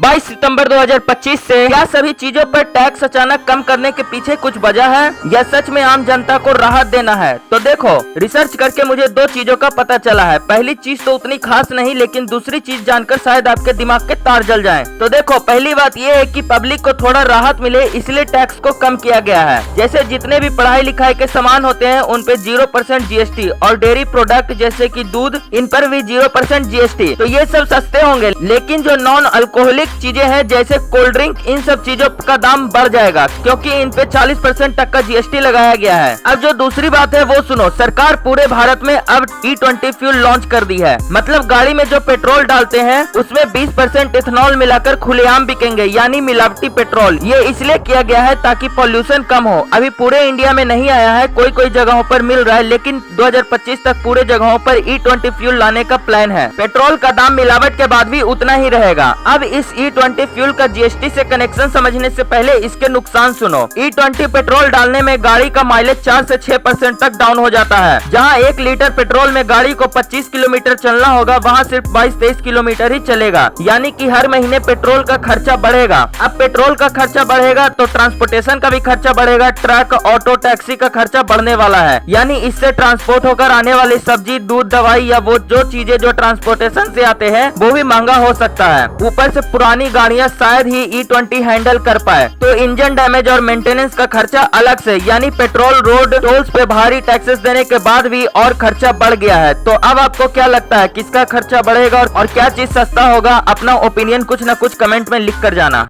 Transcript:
22 सितंबर 2025 से क्या सभी चीजों पर टैक्स अचानक कम करने के पीछे कुछ वजह है या सच में आम जनता को राहत देना है? तो देखो, रिसर्च करके मुझे दो चीजों का पता चला है। पहली चीज तो उतनी खास नहीं, लेकिन दूसरी चीज जानकर शायद आपके दिमाग के तार जल जाएं। तो देखो, पहली बात ये है कि पब्लिक को थोड़ा राहत मिले, इसलिए टैक्स को कम किया गया है। जैसे जितने भी पढ़ाई लिखाई के सामान होते हैं उन पे 0% जीएसटी और डेयरी प्रोडक्ट जैसे कि दूध, इन पर भी 0% जीएसटी। तो ये सब सस्ते होंगे, लेकिन जो नॉन अल्कोहलिक चीजें हैं जैसे कोल्ड ड्रिंक, इन सब चीजों का दाम बढ़ जाएगा क्योंकि इन पे 40% तक का जीएसटी लगाया गया है। अब जो दूसरी बात है वो सुनो, सरकार पूरे भारत में अब E20 फ्यूल लॉन्च कर दी है। मतलब गाड़ी में जो पेट्रोल डालते हैं उसमें 20% इथेनॉल मिलाकर खुलेआम बिकेंगे, यानी मिलावटी पेट्रोल। ये इसलिए किया गया है ताकि पॉल्यूशन कम हो। अभी पूरे इंडिया में नहीं आया है, कोई कोई जगहों पर मिल रहा है, लेकिन 2025 तक पूरे जगहों पर E20 फ्यूल लाने का प्लान है। पेट्रोल का दाम मिलावट के बाद भी उतना ही रहेगा। अब इस E20 फ्यूल का जीएसटी से कनेक्शन समझने से पहले इसके नुकसान सुनो। E20 पेट्रोल डालने में गाड़ी का माइलेज 4 से 6% तक डाउन हो जाता है। जहां 1 लीटर पेट्रोल में गाड़ी को 25 किलोमीटर चलना होगा, वहां सिर्फ 22-23 किलोमीटर ही चलेगा, यानी कि हर महीने पेट्रोल का खर्चा बढ़ेगा। अब पेट्रोल का खर्चा बढ़ेगा तो ट्रांसपोर्टेशन का भी खर्चा बढ़ेगा। ट्रक, ऑटो, टैक्सी का खर्चा बढ़ने वाला है, यानी इससे ट्रांसपोर्ट होकर आने वाली सब्जी, दूध, दवाई या वो जो चीजें जो ट्रांसपोर्टेशन से आते हैं वो भी महंगा हो सकता है। ऊपर से पुरानी गाड़ियां शायद ही E20 हैंडल कर पाए, तो इंजन डैमेज और मेंटेनेंस का खर्चा अलग से, यानी पेट्रोल, रोड टोल्स पे भारी टैक्सेस देने के बाद भी और खर्चा बढ़ गया है। तो अब आपको क्या लगता है, किसका खर्चा बढ़ेगा और क्या चीज सस्ता होगा? अपना ओपिनियन कुछ न कुछ कमेंट में लिख कर जाना।